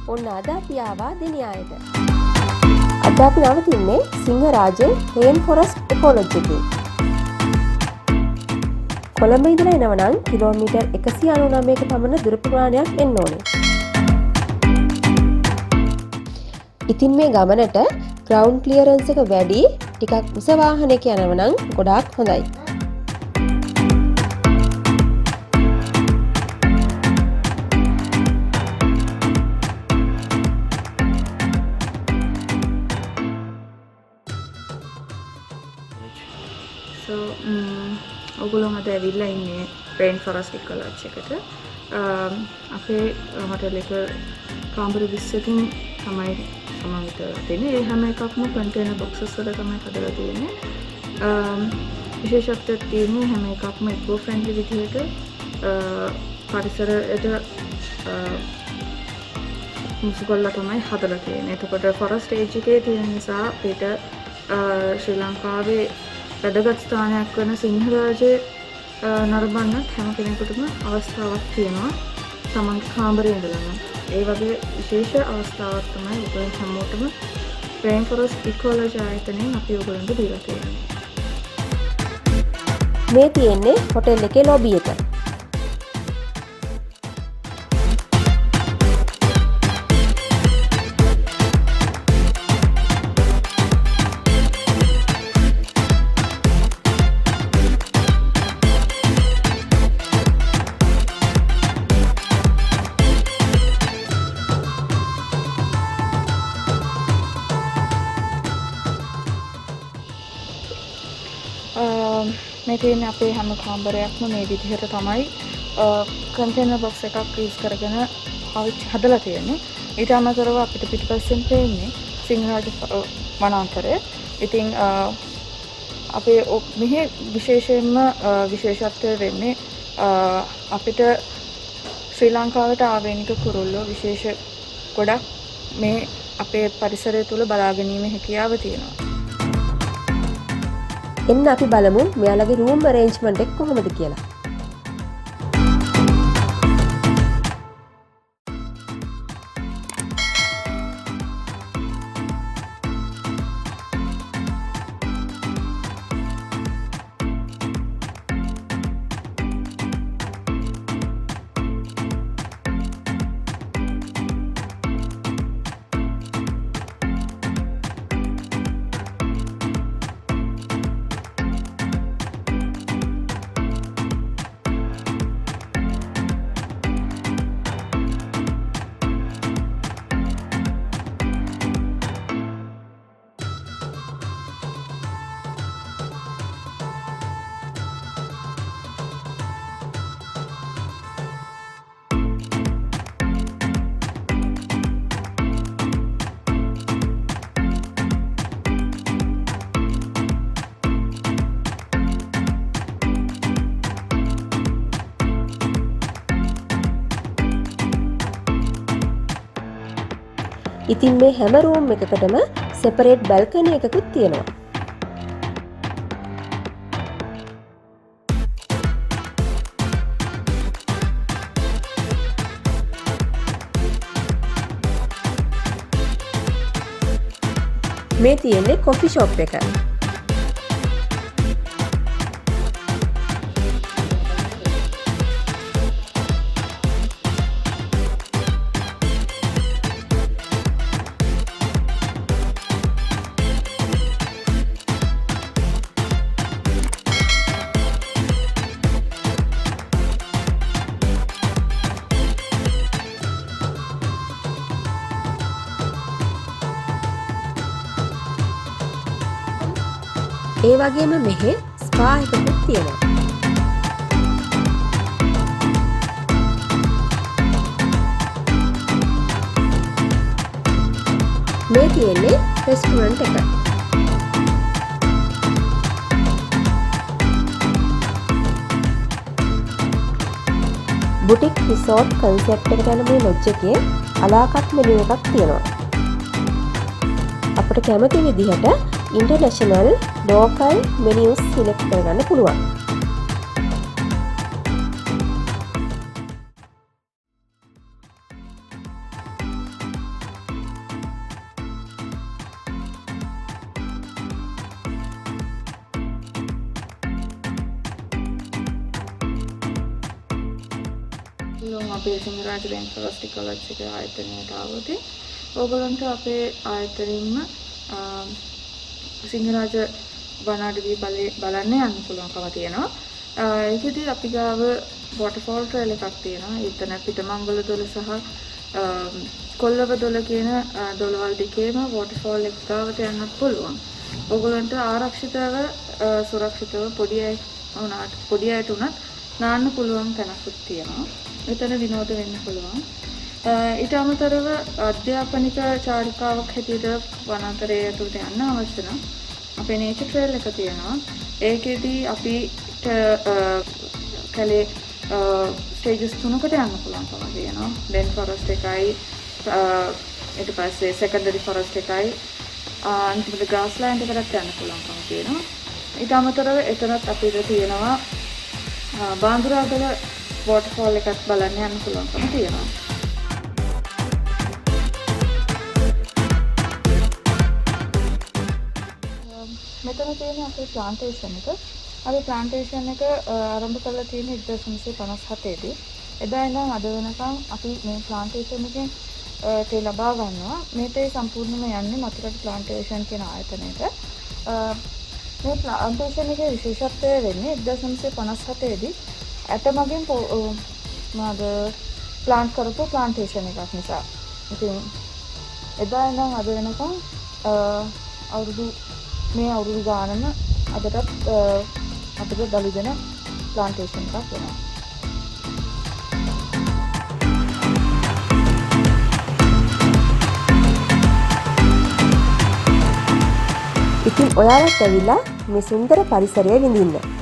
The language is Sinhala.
ඔන්න අද අපි ආවා දෙනියායට. අද අපි නවතින්නේ සිංහරාජ Rainforest Echolodge එකේ. කොළඹ ඉඳලා එනවා නම් කිලෝමීටර් 199ක පමණ දුර ප්‍රමාණයක් එන්න ඕනේ. ඉතින් මේ ගමනට ග්‍රවුන්ඩ් ක්ලියරන්ස් එක වැඩි, ටිකක් උස වාහනයක යනවා නම් ගොඩාක් හොඳයි. So ඔගොල්ලෝ මට ඇවිල්ලා ඉන්නේ Rainforest Echolodge එකට. අපේ හොටෙල් එක කාමර 20කින් තමයි සමන්විත තියෙන්නේ. ඒ හැම එකක්ම කන්ටේනර් බොක්සස් වල තමයි හදලා තියෙන්නේ. විශේෂත්වයක් තියෙන්නේ හැම එකක්ම ඉකෝ ෆ්‍රෙන්ඩ්ලි විදිහට පරිසරයට මුසුකොල්ලා තමයි හදලා තියෙන්නේ. එතකොට ෆොරස්ට් ඒජ් එකේ තියෙන නිසා අපිට ශ්‍රී ලංකාවේ වැදගත් ස්ථානයක් වන සිංහරාජය නරඹන්න හැම කෙනෙකුටම අවස්ථාවක් තියෙනවා. තමන්ගේ කාමරේ ඉඳලාම. ඒ වගේ විශේෂ අවස්ථාවක් තමයි ඔයගොල්ලෝ හැමෝටම Rainforest Echolodge ආයතනයෙන් අපි ඔයගොල්ලන්ට දීලා තියෙන්නේ. මේ තියෙන්නේ හොටෙල් එකේ ලොබි එක. මේ තියෙන අපේ හැම කාමරයක්ම මේ විදිහට තමයි කන්ටේනර් බොක්ස් එකක් යූස් කරගෙන හදලා තියෙන්නේ. ඊට අමතරව අපිට පිටිපස්සෙන් පේන්නේ සිංහරාජ වනාන්තරය. ඉතින් අපේ මෙහි විශේෂයෙන්ම විශේෂත්වය වෙන්නේ අපිට ශ්‍රී ලංකාවට ආවේනික කුරුල්ලෝ විශේෂ ගොඩක් මේ අපේ පරිසරය තුල බලා ගැනීම හැකියාව තියෙනවා. එන්න අපි බලමු මෙයාලගේ රූම් අරේන්ජ්මන්ට් එක කොහොමද කියලා. ඉතින් මේ හැම රූම් එකකටම සෙපරේට් බැල්කනි එකකුත් තියෙනවා. මේ තියෙන්නේ කොෆි ෂොප් එක. ඒ වගේම මෙහෙ ස්පා එකකුත් තියෙනවා. මේ තියෙන්නේ රෙස්ටුරන්ට් එක. බුටික් රිසෝට් කන්සෙප්ට් එකට යන මේ ලොජ් එකේ අලාකට් මෙනු එකක් තියෙනවා. අපිට කැමති විදිහට ඉන්ටර්නැෂනල් ලෝකල් මෙනියුස් සිලෙක්ට් කරගන්න පුළුවන්. පුළුවන් අපේ සිංහරාජ Rainforest Echolodge එකේ ආයතනයට ආවොත් ඕගොල්ලන්ට අපේ ආයතනින්ම සිංහරාජ වනාඩිය බලන්න යන්න පුළුවන්කම තියෙනවා. ඒකෙදි අපි ගාව waterfall trail එකක් තියෙනවා. එතන පිටමංගල දොළ සහ කොල්ලව දොළ කියන දොළවල් දෙකේම waterfall එක ගාවට යන්නත් පුළුවන්. ඕගොල්ලන්ට ආරක්ෂිතව සුරක්ෂිතව පොඩි අයට උනත් නාන්න පුළුවන් තැනකුත් තියෙනවා. එතන විනෝද වෙන්න පුළුවන්. ඊට අමතරව අධ්‍යාපනික චාරිකාවක් හැටියට වනාන්තරයේ ඇතුළට යන්න අවශ්‍ය නම් අපේ nature trail එක තියෙනවා. ඒකෙදි අපිට කැලේ ස්ටේජස් 3කට යන්න පුළුවන්කම තියෙනවා. Rainforest එකයි ඊට පස්සේ secondary forest එකයි අන්තිමට grassland එකකට යන්න පුළුවන්කම තියෙනවා. ඊට අමතරව එතනත් අපිට තියෙනවා බාඳුරාගල waterfall එකත් බලන්න යන්න පුළුවන්කම තියෙනවා. මෙතන තියෙන අපේ ප්ලාන්ටේෂන් එක. අපි ප්ලාන්ටේෂන් එක ආරම්භ කරලා තියෙන 1957 දී. එදා ඉඳන් අද වෙනකම් අපි මේ ප්ලාන්ටේෂන් එකෙන් තේ ලබා ගන්නවා. මේ තේ සම්පූර්ණයෙන්ම යන්නේ මතුරට ප්ලාන්ටේෂන් කියන ආයතනයට. මේ ප්ලාන්ටේෂන් එකේ විශේෂත්වය වෙන්නේ 1957 දී ඇටමගෙන් ප්ලාන්ට් කරපු ප්ලාන්ටේෂන් එකක් නිසා. ඉතින් එදා ඉඳන් අද වෙනකම් අවුරුදු ගානම අදටත් අපිට බලු දෙන ප්ලාන්ටේෂන් එකක් වෙනවා. ඉතින් ඔයාලත් ඇවිල්ලා මේ සුන්දර පරිසරය විඳින්න.